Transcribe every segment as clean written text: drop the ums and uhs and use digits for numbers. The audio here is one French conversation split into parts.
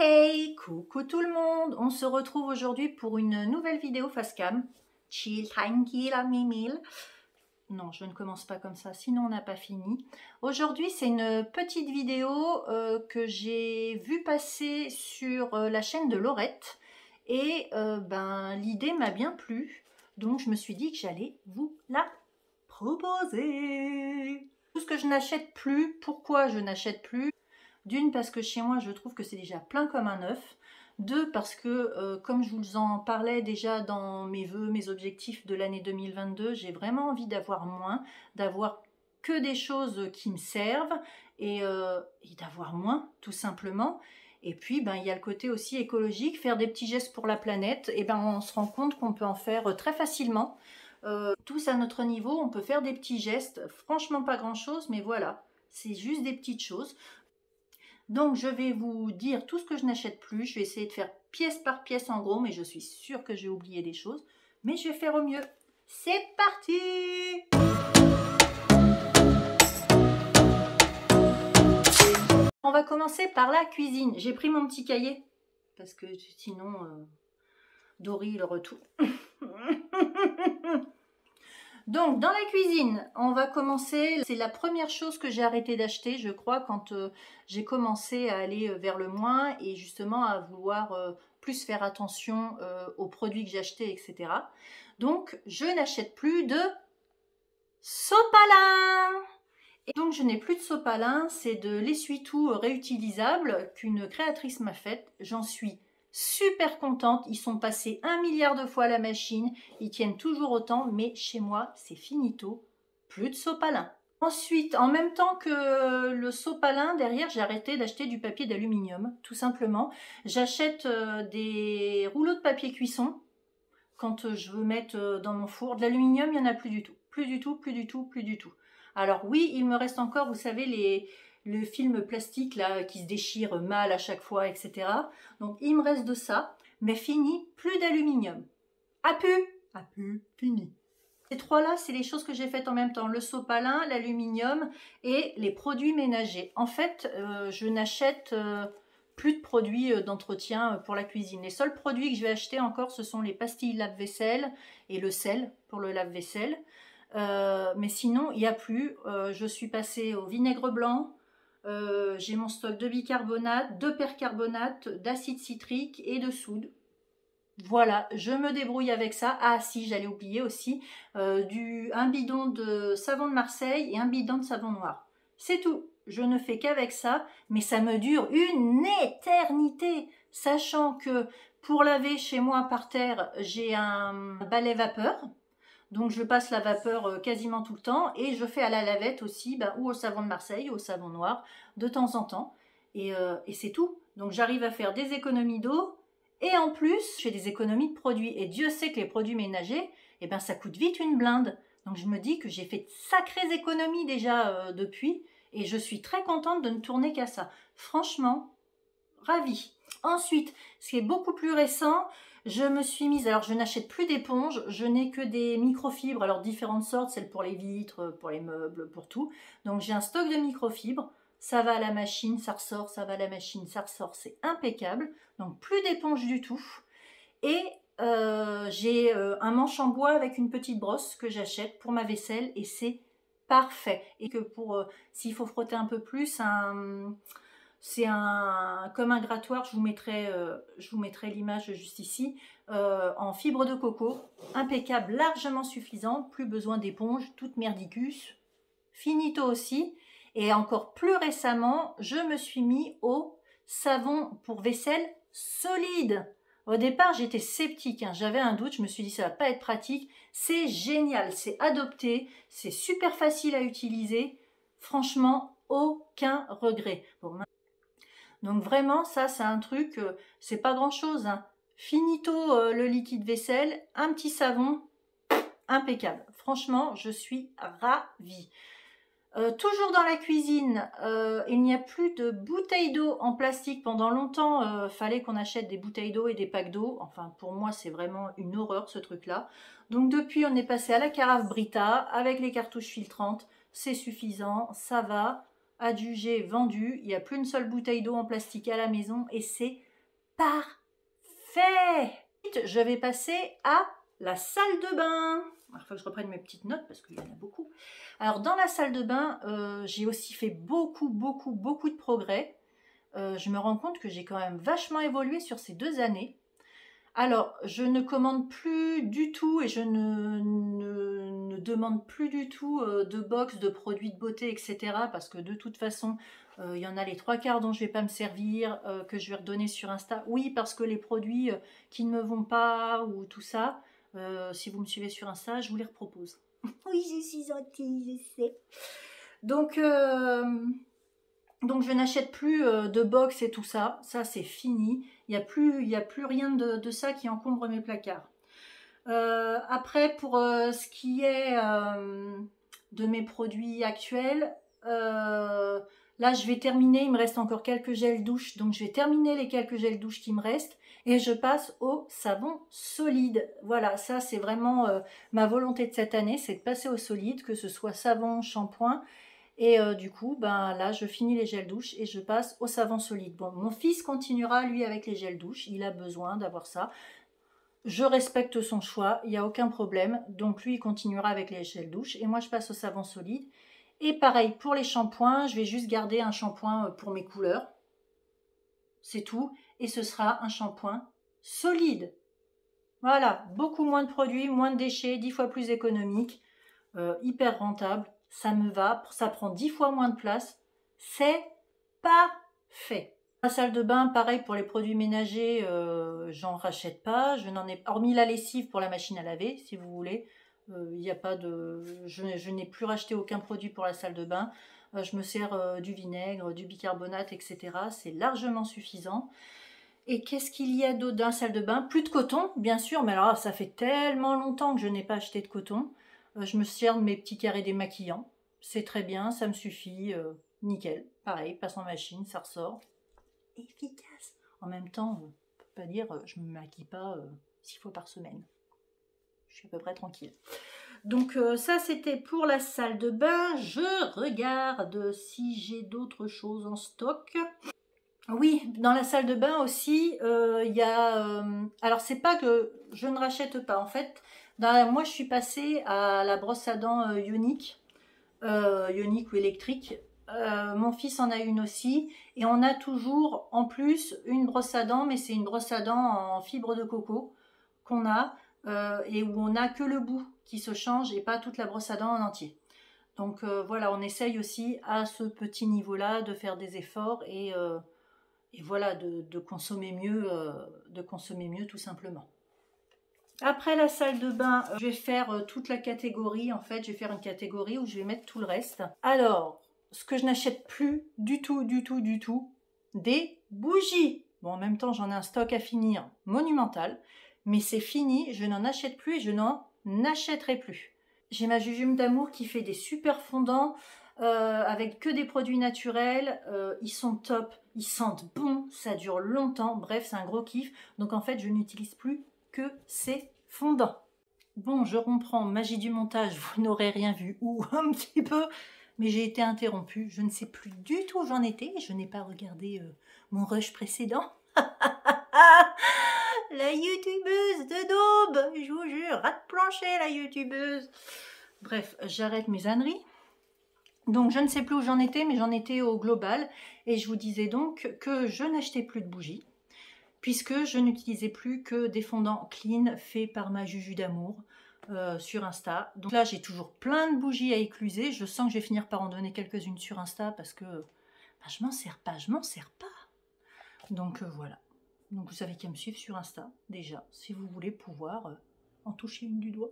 Hey, coucou tout le monde! On se retrouve aujourd'hui pour une nouvelle vidéo face cam. Chill, tranquille, mimile. Non, je ne commence pas comme ça, sinon on n'a pas fini. Aujourd'hui, c'est une petite vidéo que j'ai vue passer sur la chaîne de Laurette. Et l'idée m'a bien plu. Donc, je me suis dit que j'allais vous la proposer. Tout ce que je n'achète plus, pourquoi je n'achète plus? D'une, parce que chez moi, je trouve que c'est déjà plein comme un œuf. Deux, parce que, comme je vous en parlais déjà dans mes vœux, mes objectifs de l'année 2022, j'ai vraiment envie d'avoir moins, d'avoir que des choses qui me servent et d'avoir moins, tout simplement. Et puis, il y a le côté aussi écologique, faire des petits gestes pour la planète. Et on se rend compte qu'on peut en faire très facilement. Tous à notre niveau, on peut faire des petits gestes. Franchement, pas grand-chose, mais voilà, c'est juste des petites choses. Donc, je vais vous dire tout ce que je n'achète plus. Je vais essayer de faire pièce par pièce en gros, mais je suis sûre que j'ai oublié des choses. Mais je vais faire au mieux. C'est parti! On va commencer par la cuisine. J'ai pris mon petit cahier, parce que sinon, Dory, le retour. Donc, dans la cuisine, on va commencer. C'est la première chose que j'ai arrêté d'acheter, je crois, quand j'ai commencé à aller vers le moins et justement à vouloir plus faire attention aux produits que j'achetais, etc. Donc, je n'achète plus de sopalin. Et donc, je n'ai plus de sopalin. C'est de l'essuie-tout réutilisable qu'une créatrice m'a faite. J'en suis super contente, ils sont passés 1 milliard de fois à la machine, ils tiennent toujours autant, mais chez moi c'est finito, plus de sopalin. Ensuite, en même temps que le sopalin, derrière j'ai arrêté d'acheter du papier d'aluminium, tout simplement. J'achète des rouleaux de papier cuisson quand je veux mettre dans mon four. De l'aluminium, il n'y en a plus du tout, plus du tout, plus du tout, plus du tout. Alors oui, il me reste encore, vous savez, le film plastique là qui se déchire mal à chaque fois, etc. Donc il me reste de ça, mais fini, plus d'aluminium. Fini. Ces trois-là, c'est les choses que j'ai faites en même temps, le sopalin, l'aluminium et les produits ménagers. En fait, je n'achète plus de produits d'entretien pour la cuisine. Les seuls produits que je vais acheter encore, ce sont les pastilles lave-vaisselle et le sel pour le lave-vaisselle. Mais sinon, il n'y a plus. Je suis passée au vinaigre blanc. J'ai mon stock de bicarbonate, de percarbonate, d'acide citrique et de soude. Voilà, je me débrouille avec ça. Ah si, j'allais oublier aussi, un bidon de savon de Marseille et un bidon de savon noir. C'est tout. Je ne fais qu'avec ça, mais ça me dure une éternité. Sachant que pour laver chez moi par terre, j'ai un balai vapeur. Donc je passe la vapeur quasiment tout le temps et je fais à la lavette aussi, ou au savon de Marseille, ou au savon noir, de temps en temps. Et c'est tout. Donc j'arrive à faire des économies d'eau et en plus, je fais des économies de produits. Et Dieu sait que les produits ménagers, ça coûte vite une blinde. Donc je me dis que j'ai fait de sacrées économies déjà depuis et je suis très contente de ne tourner qu'à ça. Franchement, ravie. Ensuite, ce qui est beaucoup plus récent, je me suis mise, alors je n'achète plus d'éponges, je n'ai que des microfibres, alors différentes sortes, celles pour les vitres, pour les meubles, pour tout. Donc j'ai un stock de microfibres, ça va à la machine, ça ressort, ça va à la machine, ça ressort, c'est impeccable. Donc plus d'éponges du tout. Et j'ai un manche en bois avec une petite brosse que j'achète pour ma vaisselle et c'est parfait. Et que pour, s'il faut frotter un peu plus, c'est comme un grattoir, je vous mettrai l'image juste ici, en fibre de coco, impeccable, largement suffisant, plus besoin d'éponge, toute merdicus, finito aussi. Et encore plus récemment, je me suis mis au savon pour vaisselle solide. Au départ, j'étais sceptique, j'avais un doute, je me suis dit ça va pas être pratique. C'est génial, c'est adopté, c'est super facile à utiliser, franchement, aucun regret. Bon, donc vraiment, ça c'est un truc, c'est pas grand chose. Finito le liquide vaisselle, un petit savon, impeccable. Franchement, je suis ravie. Toujours dans la cuisine, il n'y a plus de bouteilles d'eau en plastique. Pendant longtemps, fallait qu'on achète des bouteilles d'eau et des packs d'eau. Enfin, pour moi, c'est vraiment une horreur ce truc-là. Donc depuis, on est passé à la carafe Brita avec les cartouches filtrantes. C'est suffisant, ça va. Adjugé, vendu. Il n'y a plus une seule bouteille d'eau en plastique à la maison et c'est parfait. Je vais passer à la salle de bain. Il faut que je reprenne mes petites notes parce qu'il y en a beaucoup. Alors dans la salle de bain, j'ai aussi fait beaucoup de progrès. Je me rends compte que j'ai quand même vachement évolué sur ces 2 années. Alors, je ne commande plus du tout et je ne demande plus du tout de box, de produits de beauté, etc. Parce que de toute façon, il y en a les 3/4 dont je ne vais pas me servir, que je vais redonner sur Insta. Oui, parce que les produits qui ne me vont pas ou tout ça, si vous me suivez sur Insta, je vous les repropose. Oui, je suis gentille, je sais. Donc je n'achète plus de box et tout ça. Ça, c'est fini. Il n'y a plus rien de ça qui encombre mes placards. Après, pour ce qui est de mes produits actuels, là, je vais terminer. Il me reste encore quelques gels douche. Donc, je vais terminer les quelques gels douche qui me restent. Et je passe au savon solide. Voilà, ça, c'est vraiment ma volonté de cette année. C'est de passer au solide, que ce soit savon, shampoing. Et du coup, ben là, je finis les gels douche et je passe au savon solide. Bon, mon fils continuera, lui, avec les gels douche. Il a besoin d'avoir ça. Je respecte son choix, il n'y a aucun problème. Donc, lui, il continuera avec les gels douche. Et moi, je passe au savon solide. Et pareil, pour les shampoings, je vais juste garder un shampoing pour mes couleurs. C'est tout. Et ce sera un shampoing solide. Voilà, beaucoup moins de produits, moins de déchets, 10 fois plus économique, hyper rentable. Ça me va, ça prend 10 fois moins de place. C'est parfait. La salle de bain, pareil pour les produits ménagers, j'en rachète pas. Je n'en ai, hormis la lessive pour la machine à laver, si vous voulez. Il y a pas de, je n'ai plus racheté aucun produit pour la salle de bain. Je me sers du vinaigre, du bicarbonate, etc. C'est largement suffisant. Et qu'est-ce qu'il y a d'autre dans la salle de bain? Plus de coton, bien sûr, mais alors ça fait tellement longtemps que je n'ai pas acheté de coton. Je me sers de mes petits carrés démaquillants. C'est très bien, ça me suffit. Nickel. Pareil, passe en machine, ça ressort. Efficace. En même temps, on ne peut pas dire je ne me maquille pas 6 fois par semaine. Je suis à peu près tranquille. Donc ça, c'était pour la salle de bain. Je regarde si j'ai d'autres choses en stock. Oui, dans la salle de bain aussi, il y a... alors, c'est pas que je ne rachète pas. En fait, moi, je suis passée à la brosse à dents ionique, ionique ou électrique. Mon fils en a une aussi. Et on a toujours, en plus, une brosse à dents, mais c'est une brosse à dents en fibre de coco qu'on a, et où on n'a que le bout qui se change et pas toute la brosse à dents en entier. Donc, voilà, on essaye aussi à ce petit niveau-là de faire des efforts et voilà, de consommer mieux tout simplement. Après la salle de bain, je vais faire toute la catégorie. En fait, je vais faire une catégorie où je vais mettre tout le reste. Alors, ce que je n'achète plus du tout, des bougies. Bon, en même temps, j'en ai un stock à finir monumental, mais c'est fini, je n'en achète plus et je n'en achèterai plus. J'ai ma Jujube d'amour qui fait des super fondants avec que des produits naturels. Ils sont top, ils sentent bon, ça dure longtemps. Bref, c'est un gros kiff. Donc en fait, je n'utilise plus que ces fondants. Bon, je reprends magie du montage, vous n'aurez rien vu, ou un petit peu, mais j'ai été interrompue. Je ne sais plus du tout où j'en étais. Je n'ai pas regardé mon rush précédent. La youtubeuse de daube, je vous jure, rate plancher la youtubeuse. Bref, j'arrête mes âneries. Donc je ne sais plus où j'en étais, mais j'en étais au global. Et je vous disais donc que je n'achetais plus de bougies, puisque je n'utilisais plus que des fondants clean faits par ma Juju d'amour sur Insta. Donc là, j'ai toujours plein de bougies à écluser. Je sens que je vais finir par en donner quelques-unes sur Insta, parce que je m'en sers pas. Donc voilà. Donc vous savez qu'à me suivre sur Insta, déjà, si vous voulez pouvoir en toucher une du doigt.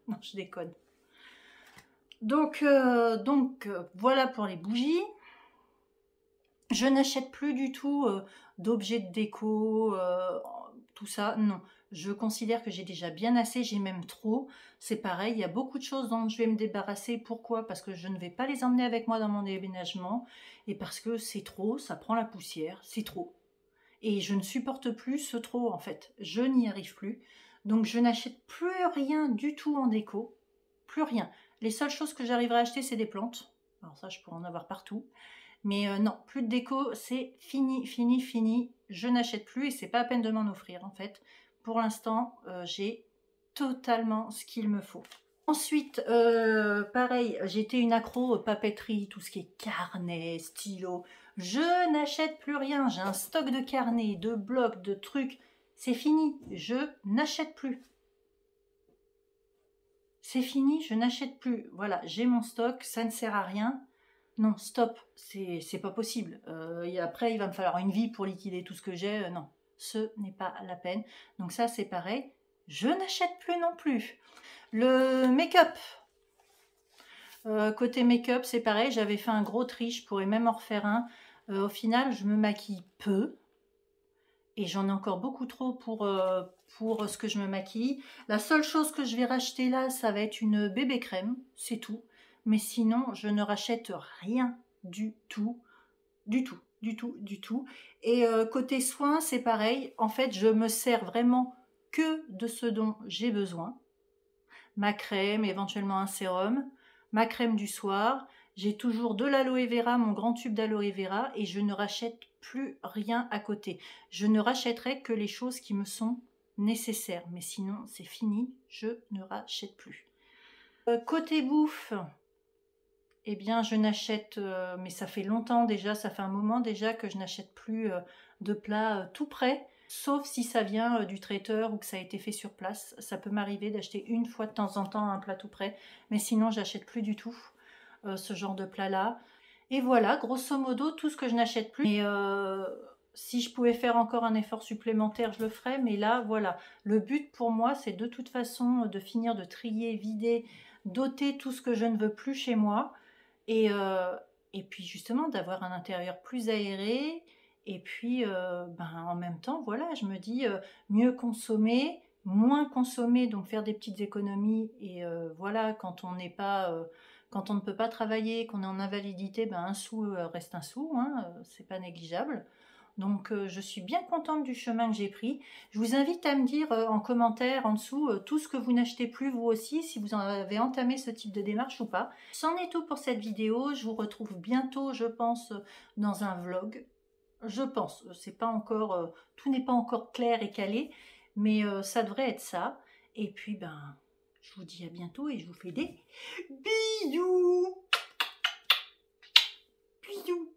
Non, je déconne. Donc voilà pour les bougies. Je n'achète plus du tout d'objets de déco, tout ça, non. Je considère que j'ai déjà bien assez, j'ai même trop. C'est pareil, il y a beaucoup de choses dont je vais me débarrasser. Pourquoi? Parce que je ne vais pas les emmener avec moi dans mon déménagement et parce que c'est trop, ça prend la poussière, c'est trop. Et je ne supporte plus ce trop en fait, je n'y arrive plus. Donc je n'achète plus rien du tout en déco, plus rien. Les seules choses que j'arriverai à acheter, c'est des plantes. Alors ça, je pourrais en avoir partout. Mais non, plus de déco, c'est fini, fini, fini. Je n'achète plus et c'est pas à peine de m'en offrir en fait. Pour l'instant, j'ai totalement ce qu'il me faut. Ensuite, pareil, j'étais une accro papeterie, tout ce qui est carnet, stylo. Je n'achète plus rien. J'ai un stock de carnets, de blocs, de trucs. C'est fini, je n'achète plus. C'est fini, je n'achète plus. Voilà, j'ai mon stock, ça ne sert à rien. Non, stop, c'est pas possible. Et après, il va me falloir une vie pour liquider tout ce que j'ai. Non, ce n'est pas la peine. Donc ça, c'est pareil. Je n'achète plus non plus. Le make-up. Côté make-up, c'est pareil. J'avais fait un gros tri, je pourrais même en refaire un. Au final, je me maquille peu. Et j'en ai encore beaucoup trop pour ce que je me maquille. La seule chose que je vais racheter là, ça va être une bébé crème. C'est tout. Mais sinon, je ne rachète rien du tout. Du tout, du tout, du tout. Et côté soins, c'est pareil. En fait, je me sers vraiment que de ce dont j'ai besoin. Ma crème, éventuellement un sérum. Ma crème du soir. J'ai toujours de l'aloe vera, mon grand tube d'aloe vera. Et je ne rachète plus rien à côté. Je ne rachèterai que les choses qui me sont nécessaires. Mais sinon, c'est fini. Je ne rachète plus. Côté bouffe... Eh bien, je n'achète, mais ça fait longtemps déjà, ça fait un moment déjà que je n'achète plus de plats tout prêts, sauf si ça vient du traiteur ou que ça a été fait sur place. Ça peut m'arriver d'acheter une fois de temps en temps un plat tout prêt, mais sinon, j'achète plus du tout ce genre de plat-là. Et voilà, grosso modo, tout ce que je n'achète plus. Et si je pouvais faire encore un effort supplémentaire, je le ferais, mais là, voilà. Le but pour moi, c'est de toute façon de finir de trier, vider, d'ôter tout ce que je ne veux plus chez moi. Et puis justement d'avoir un intérieur plus aéré et puis en même temps voilà je me dis mieux consommer, moins consommer, donc faire des petites économies et voilà quand on n'est pas quand on ne peut pas travailler, qu'on est en invalidité, un sou reste un sou, hein, c'est pas négligeable. Donc je suis bien contente du chemin que j'ai pris. Je vous invite à me dire en commentaire en dessous tout ce que vous n'achetez plus vous aussi, si vous en avez entamé ce type de démarche ou pas. C'en est tout pour cette vidéo. Je vous retrouve bientôt, je pense, dans un vlog. Je pense, c'est pas encore, tout n'est pas encore clair et calé, mais ça devrait être ça. Et puis je vous dis à bientôt et je vous fais des bisous. Bisous.